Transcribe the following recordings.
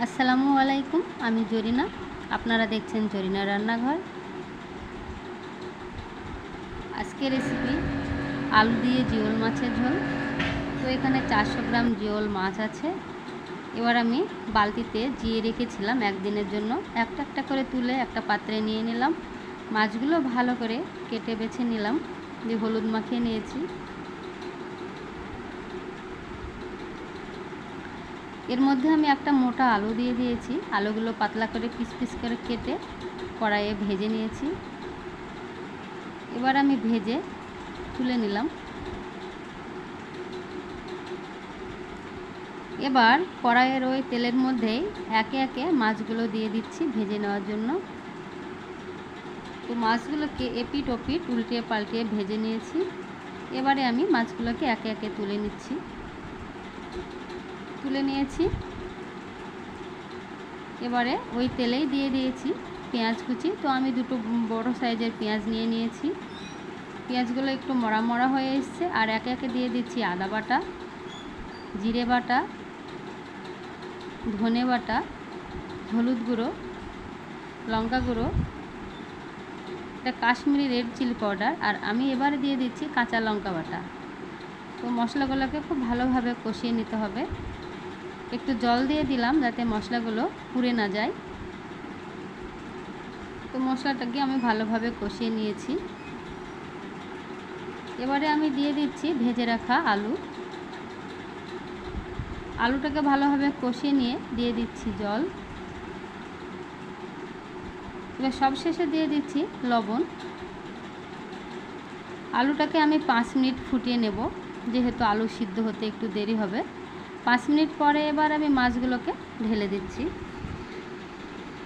আসসালামু আলাইকুম, আমি জরিনা। আপনারা দেখছেন জরিনা রান্নাঘর। আজকের রেসিপি আলু দিয়ে জিওল মাছের ঝোল। তো এখানে 400 গ্রাম জিওল মাছ আছে। এবার আমি বালতিতে জিয়ে রেখেছিলাম একদিনের জন্য। একটা একটা করে তুলে একটা পাত্রে নিয়ে নিলাম। মাছগুলো ভালো করে কেটে বেছে নিলাম, দিয়ে হলুদ মাখিয়ে নিয়েছি। এর মধ্যে আমি একটা মোটা আলু দিয়ে দিয়েছি। আলুগুলো পাতলা করে পিস পিস করে কেটে কড়াইয়ে ভেজে নিয়েছি। এবার আমি ভেজে তুলে নিলাম। এবার কড়াইয়ের ওই তেলের মধ্যেই একে একে মাছগুলো দিয়ে দিচ্ছি ভেজে নেওয়ার জন্য। তো মাছগুলোকে এপিট ওপিট উল্টে পাল্টে ভেজে নিয়েছি। এবারে আমি মাছগুলোকে একে একে তুলে নিয়েছি। এবারে ওই তেলেই দিয়ে দিয়েছি পেঁয়াজ কুচি। তো আমি দুটো বড় সাইজের পেঁয়াজ নিয়ে নিয়েছি। পেঁয়াজগুলো একটু মরা মরা হয়ে এসছে। আর একে একে দিয়ে দিচ্ছি আদা বাটা, জিরে বাটা, ধনে বাটা, হলুদ গুঁড়ো, লঙ্কা গুঁড়ো, এটা কাশ্মীরি রেড চিলি পাউডার। আর আমি এবারে দিয়ে দিচ্ছি কাঁচা লঙ্কা বাটা। তো মশলাগুলোকে খুব ভালোভাবে কষিয়ে নিতে হবে। একটু জল দিয়ে দিলাম যাতে মশলাগুলো পুড়ে না যায়। তো মশলাটাকে আমি ভালোভাবে কষিয়ে নিয়েছি। এবারে আমি দিয়ে দিচ্ছি ভেজে রাখা আলুটাকে ভালোভাবে কষিয়ে নিয়ে দিয়ে দিচ্ছি জল। এবার সবশেষে দিয়ে দিচ্ছি লবণ। আলুটাকে আমি 5 মিনিট ফুটিয়ে নেব, যেহেতু আলু সিদ্ধ হতে একটু দেরি হবে। 5 মিনিট পরে এবার আমি মাছগুলোকে ঢেলে দিচ্ছি।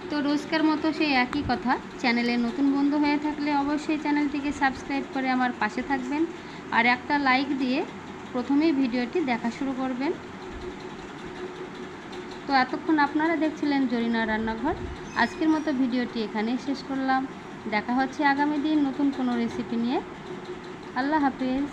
তো রোজকার মতো সেই একই কথা, চ্যানেলে নতুন বন্ধু হয়ে থাকলে অবশ্যই চ্যানেলটিকে সাবস্ক্রাইব করে আমার পাশে থাকবেন আর একটা লাইক দিয়ে প্রথমেই ভিডিওটি দেখা শুরু করবেন। তো এতক্ষণ আপনারা দেখছিলেন জরিনা রান্নাঘর। আজকের মতো ভিডিওটি এখানেই শেষ করলাম। দেখা হচ্ছে আগামী দিন নতুন কোনো রেসিপি নিয়ে। আল্লাহ হাফেজ।